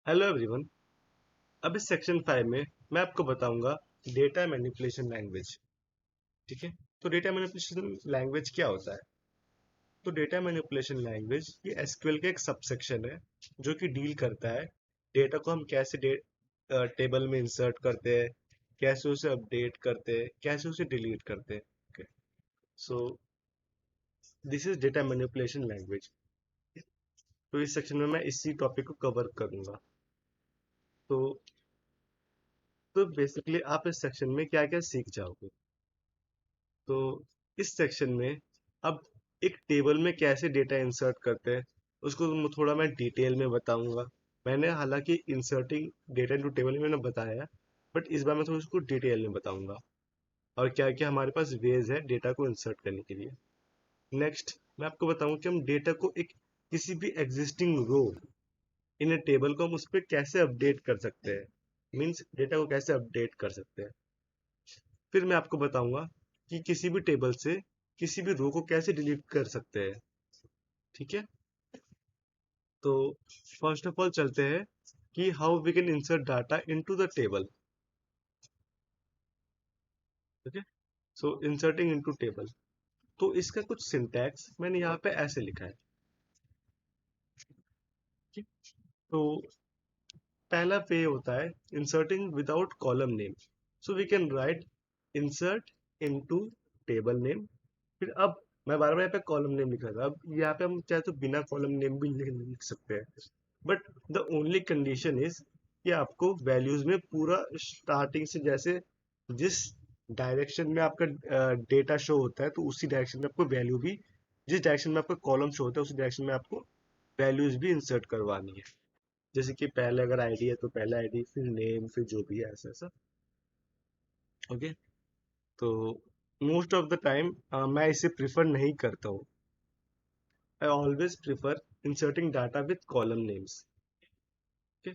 Hello everyone. अब इस section 5 में मैं आपको बताऊंगा डेटा मैनिपुलेशन लैंग्वेज। ठीक है। तो डेटा मैनिपुलेशन लैंग्वेज क्या होता है? तो डेटा मैनिपुलेशन लैंग्वेज ये एसक्यूएल का एक सबसेक्शन है जो कि डील करता है डेटा को हम कैसे टेबल में इंसर्ट करते हैं, कैसे उसे अपडेट करते हैं, कैसे उसे डिलीट करते हैं। Okay, so this is data manipulation language. तो इस सेक्शन में मैं इसी टॉपिक को कवर करूंगा। तो बेसिकली आप इस सेक्शन में क्या क्या सीख जाओगे? तो इस सेक्शन में अब एक टेबल में कैसे डेटा इंसर्ट करते हैं उसको थोड़ा मैं डिटेल में बताऊंगा। मैंने हालांकि इंसर्टिंग डेटा इनटू टेबल में मैंने बताया है, बट इस बार मैं थोड़ा उसको डिटेल में बताऊंगा और क्या क्या हमारे पास वेज है डेटा को इंसर्ट करने के लिए। नेक्स्ट मैं आपको बताऊंगा कि हम डेटा को एक किसी भी existing row in a table को हम उस पर कैसे अपडेट कर सकते हैं, मीन्स डेटा को कैसे अपडेट कर सकते हैं। फिर मैं आपको बताऊंगा कि किसी भी टेबल से किसी भी रो को कैसे डिलीट कर सकते हैं। ठीक है। तो फर्स्ट ऑफ ऑल चलते हैं कि how we can insert data into the table. Okay, so inserting into table. तो इसका कुछ सिंटैक्स मैंने यहाँ पे ऐसे लिखा है। ठीक? तो पहला वे होता है inserting without column name. So we can write insert into table name. फिर अब मैं बार बार यहाँ पे कॉलम नेम लिखा था, अब यहाँ पे हम चाहे तो बिना कॉलम नेम भी लिख सकते हैं। But the only condition is कि आपको वैल्यूज में पूरा स्टार्टिंग से जैसे जिस डायरेक्शन में आपका डेटा शो होता है तो उसी डायरेक्शन में आपको वैल्यू भी, जिस डायरेक्शन में आपका कॉलम शो होता है उसी डायरेक्शन में आपको वैल्यूज भी इंसर्ट करवानी है। जैसे कि पहले अगर आईडी है तो पहले आईडी, फिर नेम, फिर जो भी है ऐसा ऐसा। ओके। तो मोस्ट ऑफ द टाइम मैं इसे प्रिफर नहीं करता हूँ। I always prefer inserting data with column names. Okay.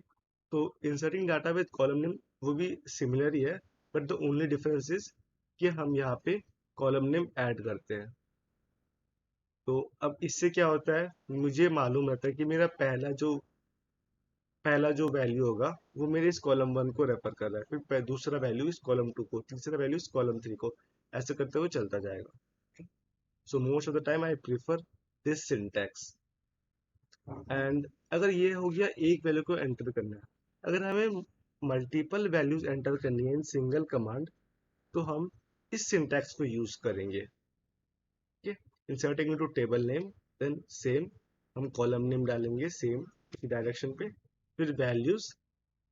तो inserting data with column name वो भी सिमिलर ही है, but the only difference is कि हम यहाँ पे कॉलम नेम ऐड करते हैं। तो अब इससे क्या होता है, मुझे मालूम रहता है कि मेरा पहला जो वैल्यू होगा वो मेरे इस कॉलम 1 को रेफर कर रहा है, फिर दूसरा वैल्यू इस कॉलम 2 को, तीसरा वैल्यू इस कॉलम 3 को, ऐसे करते हुए चलता जाएगा। So most of the time I prefer this syntax. And अगर ये हो गया एक वैल्यू को एंटर करना है, अगर हमें मल्टीपल वैल्यूज एंटर करनी है इन सिंगल कमांड तो हम इस सिंटैक्स को यूज करेंगे। ठीक है। Inserting into table name, then same हम कॉलम नेम डालेंगे सेम डायरेक्शन पे, फिर वैल्यूज,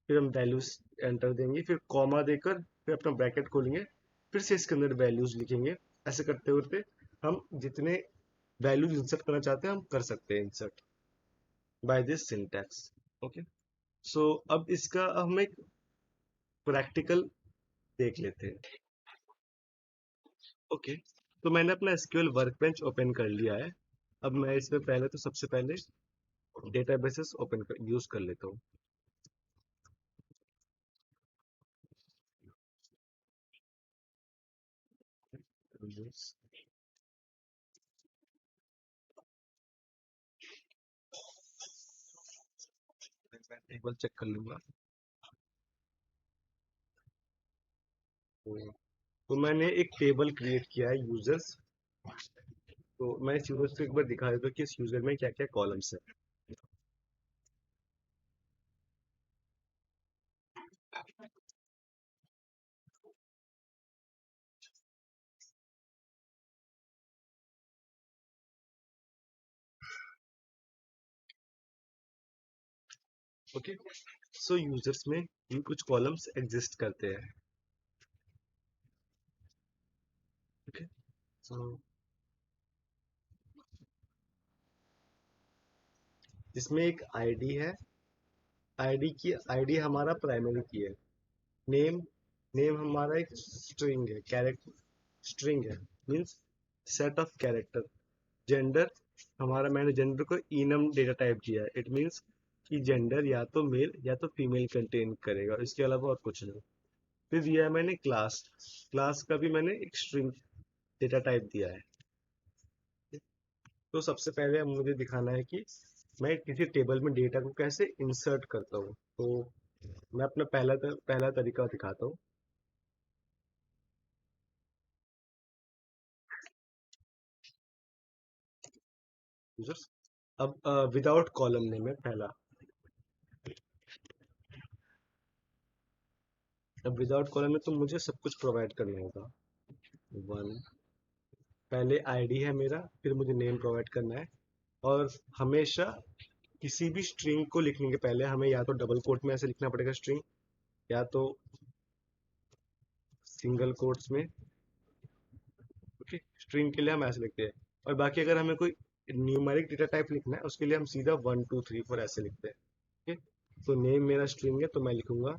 फिर हम वैल्यूज एंटर देंगे, फिर कॉमा देकर फिर अपना ब्रैकेट खोलेंगे, फिर से इसके अंदर वैल्यूज लिखेंगे। ऐसे करते करते हम जितने वैल्यूज इंसर्ट करना चाहते हैं हम कर सकते हैं insert by this syntax. Okay. So अब इसका हम एक प्रैक्टिकल देख लेते हैं। ओके। तो मैंने अपना एसक्यूएल वर्कबेंच ओपन कर लिया है। अब मैं इसमें पहले तो सबसे पहले डेटाबेसेस यूज कर लेता हूँ। टेबल चेक कर लूंगा। तो मैंने एक टेबल क्रिएट किया है यूजर्स। तो मैं इस यूजर्स को एक बार दिखा देता हूँ कि इस यूजर में क्या क्या कॉलम्स है। ओके। सो यूजर्स में ये कुछ कॉलम्स एग्जिस्ट करते हैं। ओके। सो इसमें एक आईडी है। आईडी हमारा प्राइमरी की है। नेम, हमारा एक स्ट्रिंग है, कैरेक्टर स्ट्रिंग है, means set of character. Gender हमारा, मैंने जेंडर को इनम डेटा टाइप दिया है, इट मीन्स कि जेंडर या तो मेल या तो फीमेल कंटेन करेगा, इसके अलावा और कुछ नहीं। फिर दिया है मैंने क्लास। क्लास का भी मैंने एक स्ट्रिंग डेटा टाइप दिया है। तो सबसे पहले अब मुझे दिखाना है कि मैं किसी टेबल में डेटा को कैसे इंसर्ट करता हूँ। तो मैं अपना पहला तरीका दिखाता हूँ। यूजर्स, अब विदाउट कॉलम नेम है पहला। अब विदाउट कॉलम में तो मुझे सब कुछ प्रोवाइड करना होगा। वन, पहले आईडी है मेरा, फिर मुझे नेम प्रोवाइड करना है। और हमेशा किसी भी स्ट्रिंग को लिखने के पहले हमें या तो डबल कोट में ऐसे लिखना पड़ेगा स्ट्रिंग, या तो सिंगल कोट्स में। ओके, स्ट्रिंग के लिए हम ऐसे लिखते हैं। और बाकी अगर हमें कोई न्यूमेरिक डेटा टाइप लिखना है उसके लिए हम सीधा 1 2 3 4 ऐसे लिखते हैं। ओके, तो नेम मेरा स्ट्रिंग है तो मैं लिखूंगा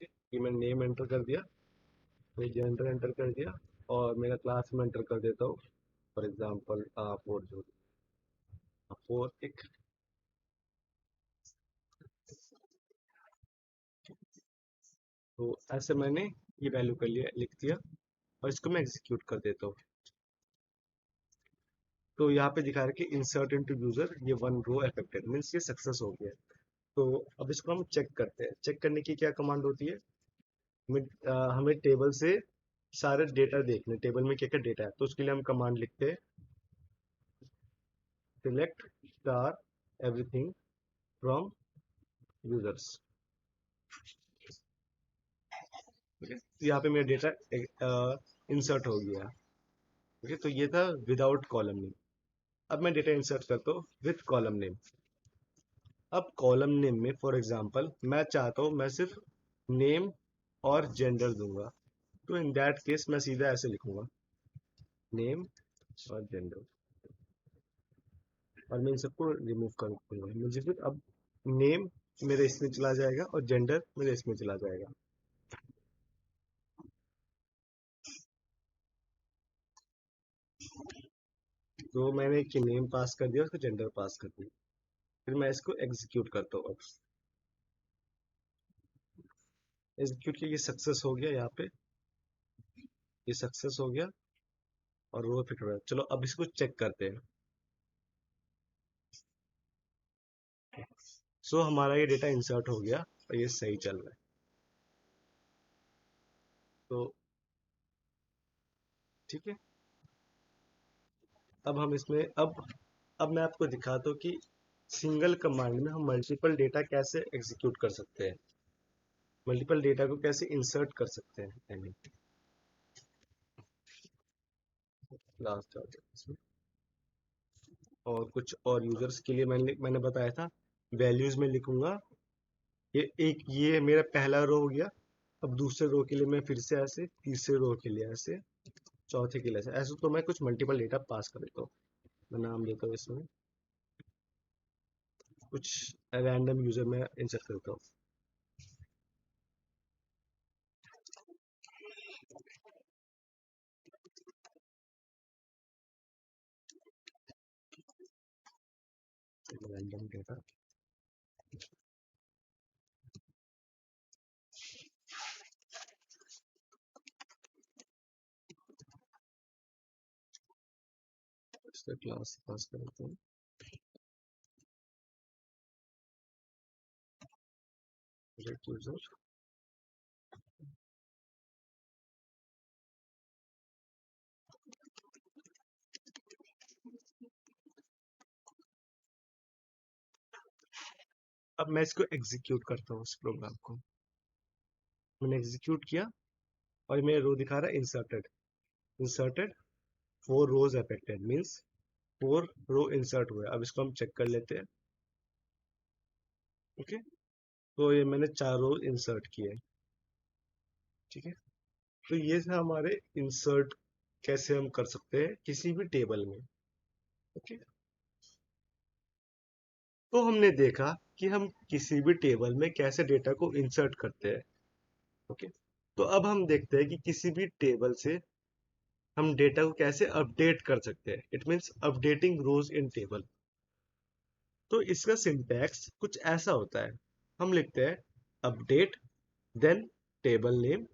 कि मैं नेम एंटर कर दिया, मैं जेंडर एंटर कर दिया, और मेरा क्लास में एंटर कर देता हूँ फॉर एग्जाम्पल 4 जो 4 एक। तो ऐसे मैंने ये वैल्यू कर लिया, लिख दिया, और इसको मैं एग्जीक्यूट कर देता हूँ। तो यहाँ पे दिखा रहा है कि इंसर्ट इनटू यूजर, ये 1 रो अफेक्टेड, मींस ये सक्सेस हो गया। तो अब इसको हम चेक करते हैं। चेक करने की क्या कमांड होती है। हमें टेबल से सारे डेटा देखने, टेबल में क्या क्या डेटा है, तो उसके लिए हम कमांड लिखते हैं select star everything from users. Okay, तो यहाँ पे मेरा डेटा इंसर्ट हो गया। ओके, तो ये था विदाउट कॉलम नेम। अब मैं डेटा इंसर्ट करता हूँ विथ कॉलम नेम। अब कॉलम नेम में फॉर एग्जांपल मैं चाहता हूँ मैं सिर्फ नेम और जेंडर दूंगा, तो इन दैट केस मैं सीधा ऐसे लिखूंगा नेम और जेंडर, और मैं इन सबको रिमूव कर दूंगा। मुझे फिर अब नेम मेरे इसमें चला जाएगा और जेंडर मेरे इसमें चला जाएगा। तो मैंने एक नेम पास कर दिया, उसको जेंडर पास कर दिया। फिर मैं इसको एग्जीक्यूट करता हूँ। अब एग्जीक्यूट किया, ये सक्सेस हो गया। यहाँ पे ये सक्सेस हो गया और वो फिट हो रहा है। चलो अब इसको चेक करते हैं। सो हमारा ये डेटा इंसर्ट हो गया और ये सही चल रहा है। तो ठीक है, अब हम इसमें अब मैं आपको दिखाता हूँ कि सिंगल कमांड में हम मल्टीपल डेटा कैसे एग्जीक्यूट कर सकते हैं, मल्टीपल डेटा को कैसे इंसर्ट कर सकते हैं। आई मीन लास्ट इसमें और कुछ और यूजर्स के लिए मैंने बताया था वैल्यूज में लिखूंगा। ये मेरा पहला रो हो गया। अब दूसरे रो के लिए मैं फिर से ऐसे, तीसरे रो के लिए ऐसे, चौथे के लिए ऐसे ऐसे, तो मैं कुछ मल्टीपल डेटा पास कर देता हूँ। मैं नाम देता हूँ इसमें, कुछ रैंडम यूजर में इंसर्ट करता हूँ। रैंडम डेटा, इसका क्लास पास कर देता हूँ यूजर। अब मैं इसको एग्जीक्यूट करता हूँ, इस प्रोग्राम को मैंने एग्जीक्यूट किया और मेरा रो दिखा रहा है इंसर्टेड। इंसर्टेड 4 रोज अफेक्टेड, मीन्स 4 रो इंसर्ट हुए। अब इसको हम चेक कर लेते हैं। ओके, तो ये मैंने 4 रो इंसर्ट किए। ठीक है, तो ये था हमारे इंसर्ट, कैसे हम कर सकते हैं किसी भी टेबल में। ओके, तो हमने देखा कि हम किसी भी टेबल में कैसे डेटा को इंसर्ट करते हैं। ओके, तो अब हम देखते हैं कि किसी भी टेबल से हम डेटा को कैसे अपडेट कर सकते हैं। It means updating rows in table. तो इसका सिंटैक्स कुछ ऐसा होता है। हम लिखते हैं अपडेट, देन टेबल नेम,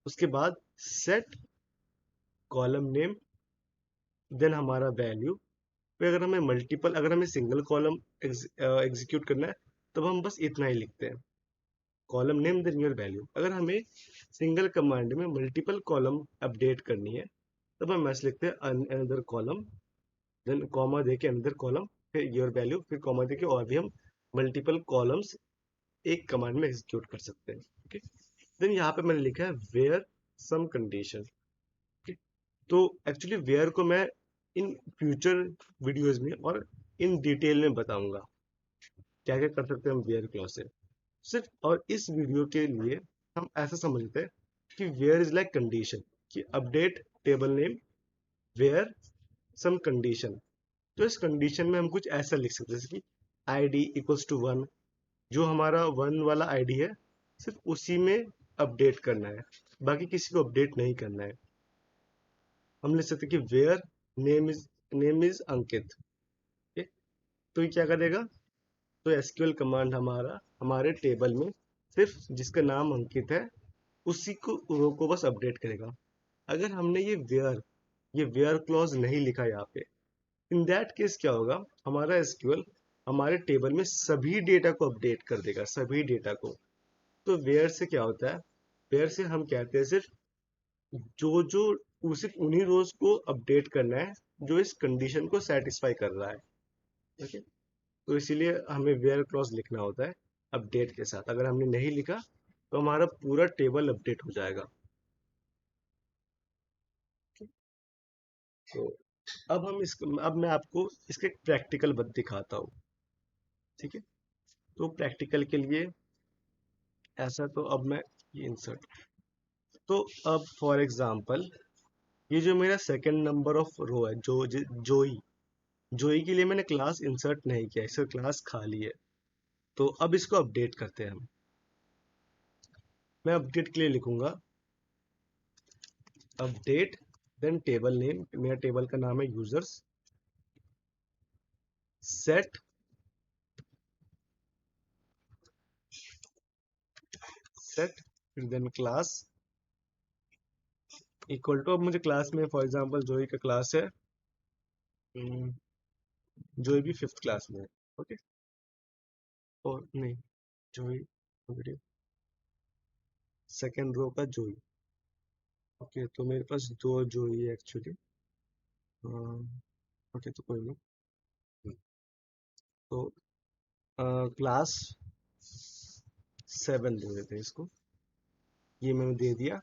उसके बाद सेट कॉलम नेम, देन हमारा वैल्यू, फिर अगर हमें सिंगल कॉलम एग्जीक्यूट करना है, तब हम बस इतना ही लिखते हैं, column name then your value. अगर हमें सिंगल कमांड में मल्टीपल कॉलम अपडेट करनी है, तब हम ऐसे लिखते हैं अनदर कॉलम, देन कॉमा देके अनदर कॉलम, फिर योर वैल्यू, फिर कॉमा देके, और भी हम मल्टीपल कॉलम्स एक कमांड में एग्जीक्यूट कर सकते हैं। ओके, देन यहाँ पे मैंने लिखा है वेयर सम कंडीशन। तो एक्चुअली वेयर को मैं इन फ्यूचर वीडियोस में और इन डिटेल में बताऊंगा क्या क्या कर सकते हैं हम वेयर क्लॉज से। सिर्फ और इस वीडियो के लिए हम ऐसा समझते हैं कि वेयर इज लाइक कंडीशन, कि update table name where some condition. तो इस कंडीशन में हम कुछ ऐसा लिख सकते हैं जैसे कि I D equals to one, जो हमारा वन वाला आईडी है सिर्फ उसी में अपडेट करना है, बाकी किसी को अपडेट नहीं करना है। हम लिख सकते हैं कि वेयर नेम इज अंकित। ठीक? तो ये क्या करेगा, तो एसक्यूएल कमांड हमारा हमारे टेबल में सिर्फ जिसका नाम अंकित है उसी को रो को बस अपडेट करेगा। अगर हमने ये वेयर क्लॉज नहीं लिखा यहाँ पे, इन दैट केस क्या होगा, हमारा एसक्यूएल हमारे टेबल में सभी डेटा को अपडेट कर देगा, सभी डेटा को। तो वेयर से क्या होता है, वेयर से हम कहते हैं सिर्फ जो जो सिर्फ उन्हीं रोज को अपडेट करना है जो इस कंडीशन को सेटिस्फाई कर रहा है। ओके, तो इसीलिए हमें वेयर क्लॉज लिखना होता है अपडेट के साथ। अगर हमने नहीं लिखा तो हमारा पूरा टेबल अपडेट हो जाएगा। तो अब मैं आपको इसके प्रैक्टिकल दिखाता हूँ। ठीक है, तो प्रैक्टिकल के लिए ऐसा, तो अब मैं ये इंसर्ट, तो अब फॉर एग्जांपल ये जो मेरा सेकंड नंबर ऑफ रो है, जोई जोई के लिए मैंने क्लास इंसर्ट नहीं किया, इसका क्लास खाली है। तो अब इसको अपडेट करते हैं हम। मैं अपडेट के लिए लिखूंगा अपडेट, देन टेबल नेम, मेरा टेबल का नाम है यूजर्स, सेट सेट फिर देन क्लास इक्वल टू, अब मुझे क्लास में फॉर एग्जांपल जोई का क्लास है, जोई भी फिफ्थ क्लास में है। ओके, और नहीं, जोई सेकेंड रो का जोई। ओके, तो मेरे पास दो जोई है एक्चुअली। ओके, तो कोई नहीं। तो क्लास 7 दे देते हैं इसको, ये मैंने दे दिया।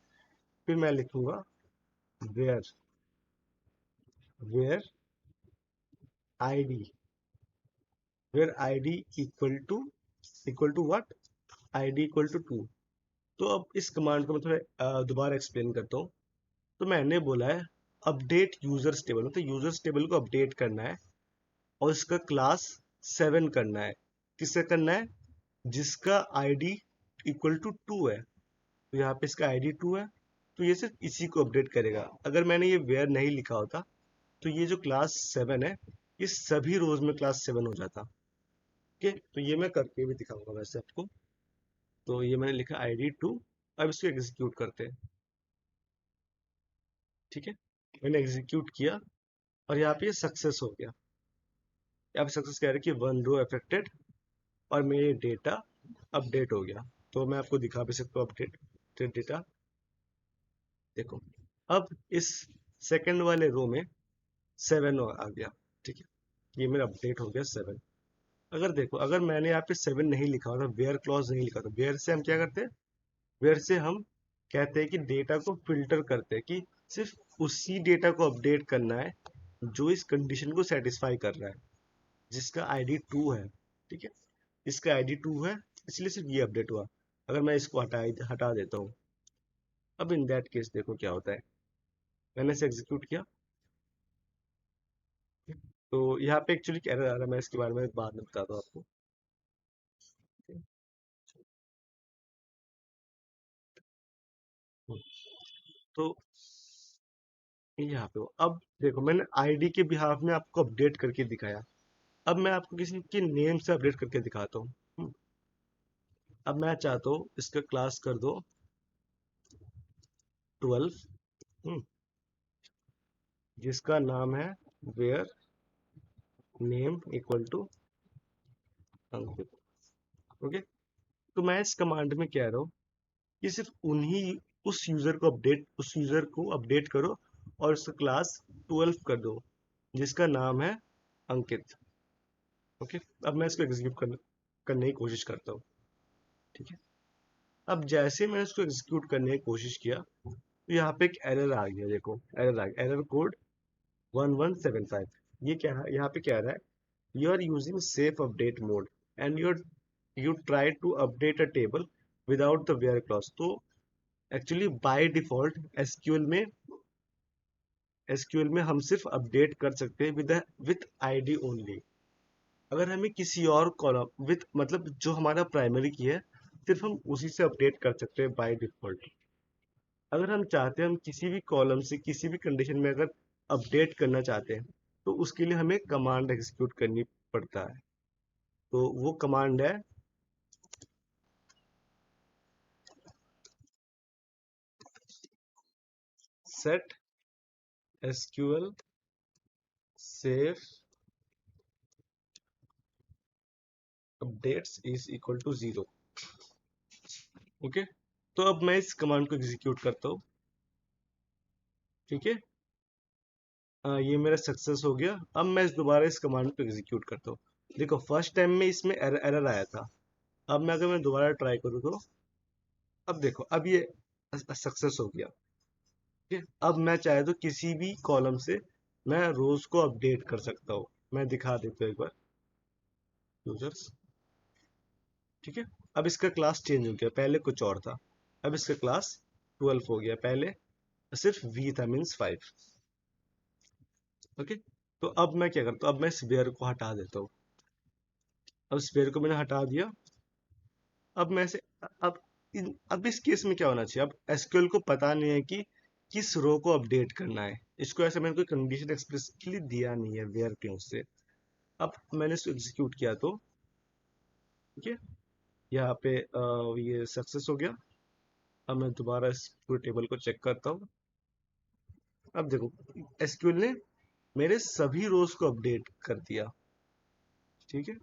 फिर मैं लिखूंगा where where ID, where ID equal to what, ID equal to 2। तो अब इस कमांड को मैं थोड़ा दोबारा एक्सप्लेन करता हूँ। तो मैंने बोला है अपडेट यूजर्स टेबल, मतलब यूजर्स टेबल को अपडेट करना है और इसका क्लास 7 करना है। किससे करना है, जिसका आईडी इक्वल टू 2 है। तो यहाँ पे इसका आईडी 2 है, तो ये सिर्फ इसी को अपडेट करेगा। अगर मैंने ये वेयर नहीं लिखा होता तो ये जो क्लास 7 है ये सभी रोज में क्लास 7 हो जाता। ओके, तो ये मैं करके भी दिखाऊंगा वैसे आपको। तो ये मैंने लिखा आईडी 2। अब इसको एग्जीक्यूट करते हैं। ठीक है, मैंने एग्जीक्यूट किया और यहाँ पे ये सक्सेस हो गया। यहाँ पे सक्सेस कह रहा है कि 1 रो अफेक्टेड और मेरे डेटा अपडेट हो गया। तो मैं आपको दिखा भी सकता हूँ अपडेट डेटा। देखो, अब इस सेकंड वाले रो में 7 आ गया। ठीक है, ये मेरा अपडेट हो गया 7। अगर देखो, अगर मैंने यहाँ पे 7 नहीं लिखा होता, वेयर क्लॉज नहीं लिखा, तो वेयर से हम क्या करते हैं, वेयर से हम कहते हैं कि डेटा को फिल्टर करते हैं कि सिर्फ उसी डेटा को अपडेट करना है जो इस कंडीशन को सेटिस्फाई कर रहा है, जिसका आईडी 2 है। ठीक है, इसका आईडी 2 है, इसलिए सिर्फ ये अपडेट हुआ। अगर मैं इसको हटा देता हूँ, अब इन दैट केस देखो क्या होता है। मैंने इसे एग्जीक्यूट किया, तो यहाँ पे एक्चुअली क्या रहा है, मैं इसके बारे में बाद में बताता हूँ आपको। तो यहाँ पे अब देखो, मैंने आईडी के बिहाफ में आपको अपडेट करके दिखाया। अब मैं आपको किसी के नेम से अपडेट करके दिखाता हूँ। अब मैं चाहता हूँ इसका क्लास कर दो 12, जिसका नाम है where name equal to Ankit. Okay, तो मैं इस कमांड में कह रहा हूँ कि सिर्फ उस यूजर को अपडेट करो और उसका क्लास 12 कर दो जिसका नाम है अंकित। ओके, अब मैं इसको करने की कोशिश करता हूँ। ठीक है, अब जैसे मैंने इसको एग्जीक्यूट करने की कोशिश किया तो यहाँ पे एक एरर आ गया। देखो एरर आ गया, एरर कोड 1175। ये क्या है, यहाँ पे कह रहा है you are using safe update mode and you try to update a table without the where clause. तो एक्चुअली बाय डिफॉल्ट एसक्यूएल में हम सिर्फ अपडेट कर सकते हैं विथ आईडी ओनली। अगर हमें किसी और कॉलम विथ मतलब जो हमारा प्राइमरी की है सिर्फ हम उसी से अपडेट कर सकते हैं बाय डिफॉल्ट। अगर हम चाहते हैं हम किसी भी कॉलम से किसी भी कंडीशन में अगर अपडेट करना चाहते हैं तो उसके लिए हमें कमांड एग्जीक्यूट करनी पड़ता है। तो वो कमांड है set SQL safe updates is equal to 0। Okay, तो अब मैं इस कमांड को एग्जीक्यूट करता हूँ। ठीक है, ये मेरा सक्सेस हो गया। अब मैं दोबारा इस कमांड को एग्जीक्यूट करता हूँ। देखो फर्स्ट टाइम में इसमें एरर आया था। अब मैं अगर मैं दोबारा ट्राई करूँ तो अब देखो अब ये सक्सेस हो गया। ठीक है, अब मैं चाहे तो किसी भी कॉलम से मैं रोज को अपडेट कर सकता हूँ। मैं दिखा देता हूँ एक बार यूजर्स। ठीक है, अब इसका क्लास चेंज हो गया, पहले कुछ और था, अब इसका क्लास 12 हो गया, पहले सिर्फ वी था मीन्स 5। ओके, तो अब मैं क्या करता हूँ, अब मैं स्पेयर को हटा देता हूँ। अब स्पेयर को मैंने हटा दिया। अब मैं से अब अब इस केस में क्या होना चाहिए, अब एसक्यूएल को पता नहीं है कि किस रो को अपडेट करना है। इसको ऐसे मैंने कोई कंडीशन एक्सप्रेसली दिया नहीं है वेयर क्लोज से। अब मैंने इसको एग्जीक्यूट किया तो ठीक है, यहाँ पे ये सक्सेस हो गया। अब मैं दोबारा इस पूरे टेबल को चेक करता हूँ। अब देखो एसक्यूएल ने मेरे सभी रोज को अपडेट कर दिया। ठीक है,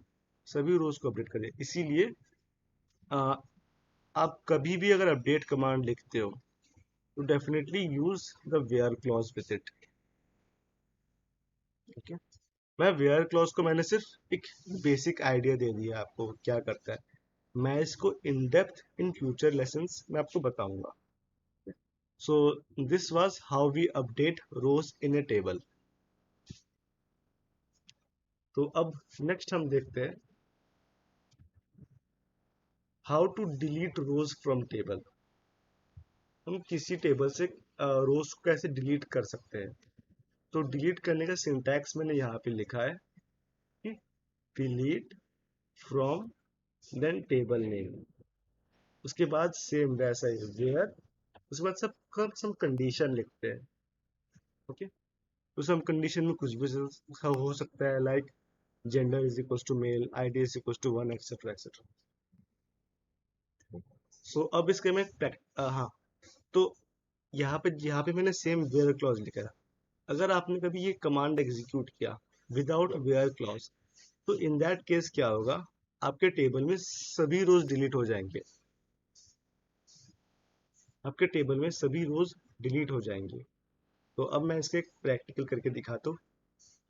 सभी रोज को अपडेट कर दिया। इसीलिए अ, आप कभी भी अगर अपडेट कमांड लिखते हो तो definitely use the where clause with it. ठीक है, मैं वेयर क्लॉज को मैंने सिर्फ एक बेसिक आइडिया दे दिया आपको क्या करता है। मैं इसको in depth in future lessons में आपको बताऊंगा। So this was how we update rows in a table. तो अब नेक्स्ट हम देखते हैं how to delete rows from table. हम किसी टेबल से रोज को कैसे डिलीट कर सकते हैं। तो डिलीट करने का सिंटैक्स मैंने यहाँ पे लिखा है कि delete from then table name, उसके बाद सेम वैसा ही वेयर, उसके बाद सब कंडीशन लिखते हैं। ओके, तो सब कंडीशन में कुछ भी हो सकता है, like gender is equal to male, ID is equal to 1 etcetera etcetera. So अब इसके में हाँ, तो यहाँ पे मैंने सेम वेयर क्लॉज लिखा है। अगर आपने कभी ये कमांड एग्जीक्यूट किया विदाउट वेयर क्लॉज तो इन दैट केस क्या होगा, आपके टेबल में सभी रोज डिलीट हो जाएंगे। आपके टेबल में सभी रोज डिलीट हो जाएंगे। तो अब मैं इसके एक प्रैक्टिकल करके दिखाता हूँ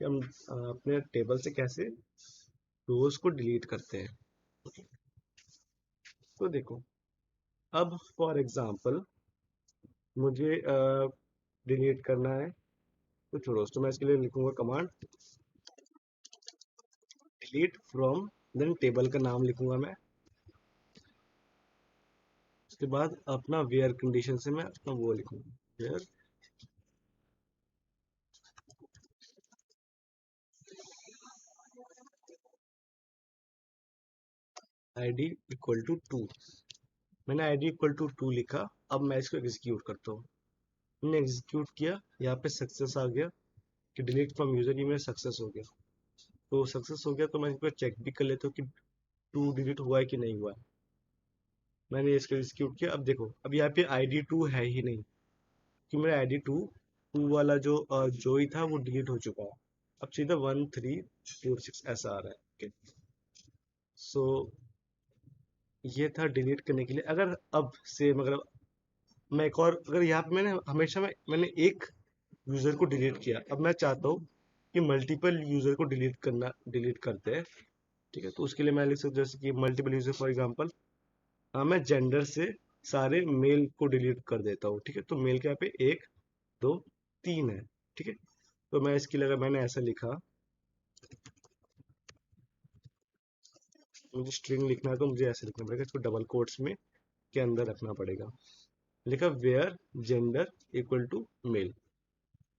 कि हम अपने टेबल से कैसे रोज को डिलीट करते हैं। तो देखो अब फॉर एग्जांपल मुझे डिलीट करना है कुछ रोज, तो मैं इसके लिए लिखूंगा command delete from, then table का नाम लिखूंगा मैं। उसके बाद अपना वेयर कंडीशन से मैं अपना वो लिखूंगा वेयर आईडी इक्वल टू 2। मैंने आईडी इक्वल टू 2 लिखा। अब मैं इसको एग्जीक्यूट करता हूँ। मैंने एग्जीक्यूट किया, यहाँ पे सक्सेस आ गया कि डिलीट फ्रॉम यूजर, ये मेरा सक्सेस हो गया। तो सक्सेस हो गया तो मैं इसको चेक भी कर लेता हूँ कि 2 डिलीट हुआ है कि नहीं हुआ है। मैंने इसको एग्जीक्यूट किया। अब देखो अब यहाँ पे आईडी 2 है ही नहीं कि मेरा आईडी 2 वाला जो जो ही था वो डिलीट हो चुका है। अब सीधा 1346 ऐसा आ रहा है। ओके, सो ये था डिलीट करने के लिए। अगर अब से अगर मैं एक और, अगर यहाँ पे मैंने एक यूजर को डिलीट किया, अब मैं चाहता हूँ कि मल्टीपल यूजर को डिलीट करते हैं। ठीक है, तो उसके लिए मैं लिख सकता हूँ जैसे कि मल्टीपल यूजर, फॉर एग्जांपल मैं जेंडर से सारे मेल को डिलीट कर देता हूँ। ठीक है, तो मेल के यहाँ पे 1 2 3 है। ठीक है, तो मैं इसके लिए अगर मैंने ऐसा लिखा, मुझे स्ट्रिंग लिखना है तो मुझे ऐसे लिखना पड़ेगा, इसको डबल कोट्स में के अंदर रखना पड़ेगा। लिखा where gender equal to male.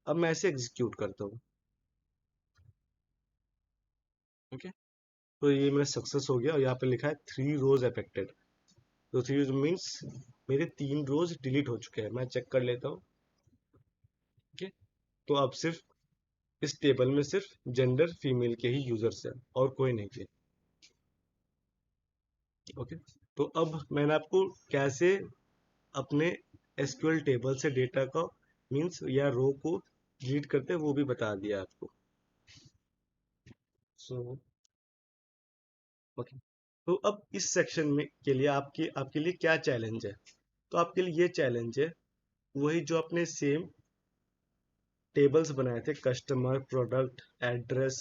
अब मैं ऐसे एग्जीक्यूट करता हूँ। ओके, तो ये मेरा सक्सेस हो गया और यहाँ पे लिखा है 3 रोज अफेक्टेड। तो 3 मीन्स मेरे 3 रोज डिलीट हो चुके हैं। मैं चेक कर लेता हूँ। ओके, तो अब सिर्फ इस टेबल में सिर्फ जेंडर फीमेल के ही यूजर्स हैं और कोई नहीं थे। ओके, तो अब मैंने आपको कैसे अपने एसक्यूएल टेबल से डेटा का मीन्स या रो को डिलीट करते हैं वो भी बता दिया आपको। सो ओके, तो अब इस सेक्शन में के लिए आपके आपके लिए क्या चैलेंज है? तो आपके लिए ये चैलेंज है वही जो अपने सेम टेबल्स बनाए थे, कस्टमर, प्रोडक्ट, एड्रेस।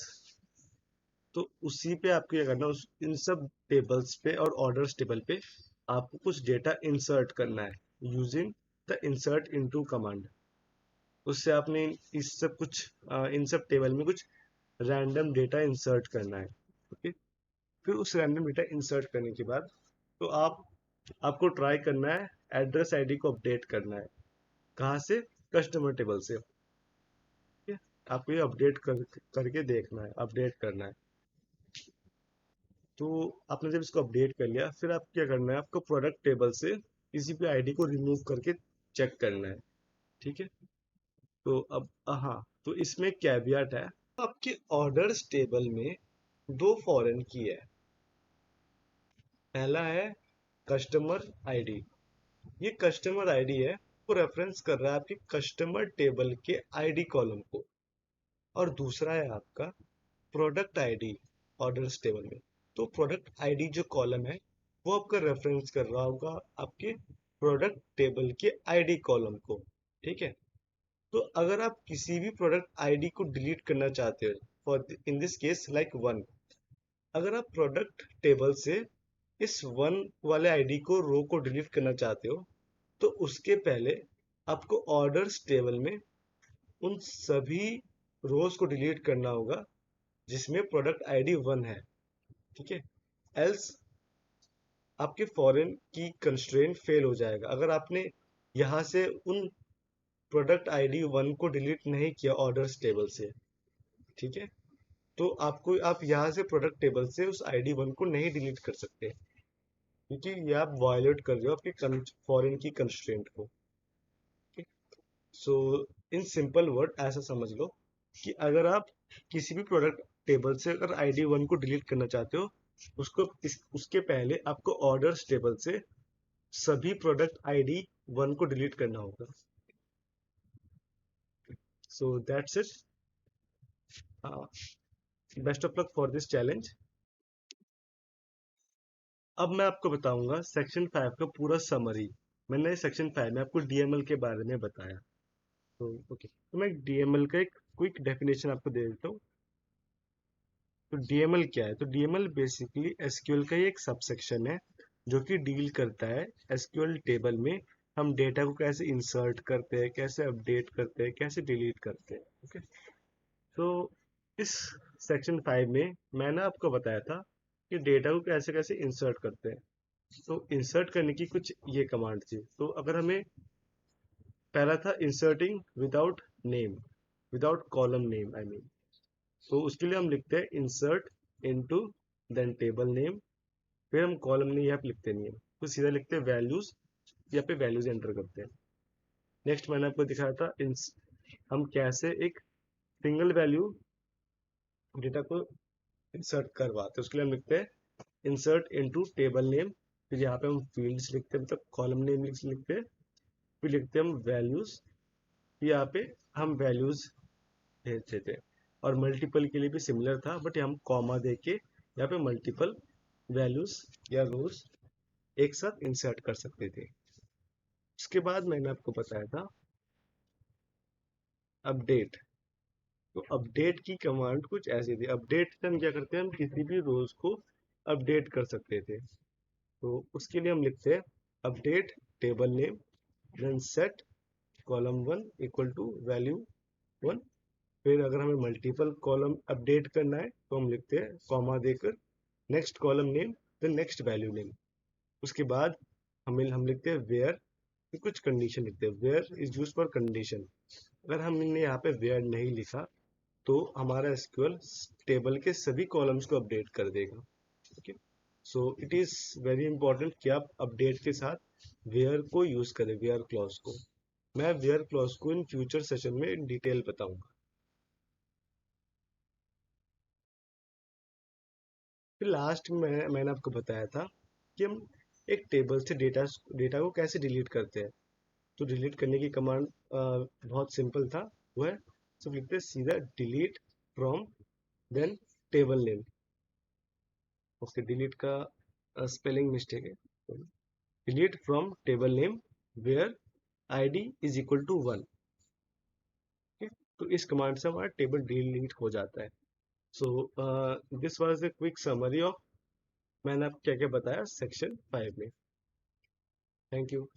तो उसी पे आपको क्या करना है, उस इन सब टेबल्स पे और ऑर्डर्स टेबल पे आपको कुछ डेटा इंसर्ट करना है using the insert into command. उससे आपने इन सब टेबल में कुछ रैंडम डेटा इंसर्ट करना है। ओके, फिर उस रैंडम डेटा इंसर्ट करने के बाद तो आपको ट्राई करना है एड्रेस आईडी को अपडेट करना है। कहाँ से? कस्टमर टेबल से। ठीक है, आपको ये करके देखना है, अपडेट करना है। तो आपने जब इसको अपडेट कर लिया, फिर आप क्या करना है, आपको प्रोडक्ट टेबल से किसी भी आईडी को रिमूव करके चेक करना है। ठीक है, तो अब हाँ, तो इसमें कैवियट है। आपके ऑर्डर्स टेबल में 2 फॉरेन की है। पहला है कस्टमर आईडी। ये कस्टमर आईडी है, वो रेफरेंस कर रहा है आपके कस्टमर टेबल के आईडी कॉलम को। और दूसरा है आपका प्रोडक्ट आईडी ऑर्डर्स टेबल में। तो प्रोडक्ट आईडी जो कॉलम है वो आपका रेफरेंस कर रहा होगा आपके प्रोडक्ट टेबल के आईडी कॉलम को। ठीक है, तो अगर आप किसी भी प्रोडक्ट आईडी को डिलीट करना चाहते हो, for in this case like 1, अगर आप प्रोडक्ट टेबल से इस 1 वाले आईडी को रो को डिलीट करना चाहते हो, तो उसके पहले आपको ऑर्डर्स टेबल में उन सभी रोज को डिलीट करना होगा जिसमें प्रोडक्ट आईडी 1 है। ठीक है, एल्स आपके फॉरेन की कंस्ट्रेंट फेल हो जाएगा। अगर आपने यहाँ से उन प्रोडक्ट आईडी 1 को डिलीट नहीं किया ऑर्डर्स टेबल से, ठीक है, तो आप यहाँ से प्रोडक्ट टेबल से उस आईडी 1 को नहीं डिलीट कर सकते, क्योंकि ये आप वायलेट कर रहे हो आपके फॉरेन की कंस्ट्रेंट को। सो इन सिंपल वर्ड ऐसा समझ लो कि अगर आप किसी भी प्रोडक्ट टेबल से अगर आईडी 1 को डिलीट करना चाहते हो, उसके पहले आपको ऑर्डर्स टेबल से सभी प्रोडक्ट आईडी 1 को डिलीट करना होगा। So that's it. Best of luck for this challenge. अब मैं आपको बताऊंगा सेक्शन 5 का पूरा समरी। मैंने सेक्शन 5 में आपको डीएमएल के बारे में बताया। तो ओके, तो मैं डीएमएल का एक क्विक डेफिनेशन आपको दे देता हूँ। तो डीएमएल क्या है? तो डीएमएल बेसिकली एसक्यूएल का ही एक सबसेक्शन है जो कि डील करता है एसक्यूएल टेबल में हम डेटा को कैसे इंसर्ट करते हैं, कैसे अपडेट करते हैं, कैसे डिलीट करते हैं। ओके, तो इस सेक्शन 5 में मैंने आपको बताया था कि डेटा को कैसे कैसे इंसर्ट करते हैं। तो इंसर्ट करने की कुछ ये कमांड थी। तो अगर हमें पहला था inserting without name, without column name I mean. तो उसके लिए हम लिखते हैं insert into then table name. फिर हम कॉलम नेम यहाँ पे लिखते नहीं है, तो सीधा लिखते हैं वैल्यूज। यहाँ पे वैल्यूज एंटर करते हैं। नेक्स्ट मैंने आपको दिखाया था हम कैसे एक सिंगल वैल्यू डेटा को इंसर्ट करवाते हैं। उसके लिए हम लिखते हैं इंसर्ट इनटू टेबल नेम। फिर यहाँ पे हम फील्ड्स लिखते हैं, मतलब कॉलम नेम लिखते हैं। फिर लिखते हैं हम वैल्यूज, यहाँ पे हम वैल्यूज भेज देते हैं। और मल्टीपल के लिए भी सिमिलर था, बट हम कॉमा दे के यहाँ पे मल्टीपल वैल्यूज या रोज एक साथ इंसर्ट कर सकते थे। उसके बाद मैंने आपको बताया था अपडेट। तो अपडेट की कमांड कुछ ऐसी थी। अपडेट से हम क्या करते हैं, हम किसी भी रोज को अपडेट कर सकते थे। तो उसके लिए हम लिखते हैं update table name, then set column one equal to value one. फिर अगर हमें मल्टीपल कॉलम अपडेट करना है तो हम लिखते हैं कॉमा देकर next column name, then next value name. उसके बाद हम लिखते हैं वेयर, कुछ कंडीशन लिखते हैं। Where is use for condition. अगर हमने यहाँ पे वेयर नहीं लिखा तो हमारा एसक्यूएल टेबल के सभी कॉलम्स को अपडेट कर देगा। Okay, so it is very important कि आप अपडेट के साथ वेयर को यूज करें, वेयर क्लॉज को। मैं वेयर क्लॉज को इन फ्यूचर सेशन में इन डिटेल बताऊंगा। फिर लास्ट में मैंने आपको बताया था कि हम एक टेबल से डेटा डेटा को कैसे डिलीट करते हैं। तो डिलीट करने की कमांड बहुत सिंपल था। वो है सिर्फ लिखते हैं सीधा delete from, then table name. Okay, delete का स्पेलिंग मिस्टेक है। Delete from table name where ID is equal to one. तो इस कमांड से हमारा टेबल डिलीट हो जाता है। सो this was the quick summary of मैंने अब क्या क्या बताया सेक्शन 5 में। Thank you.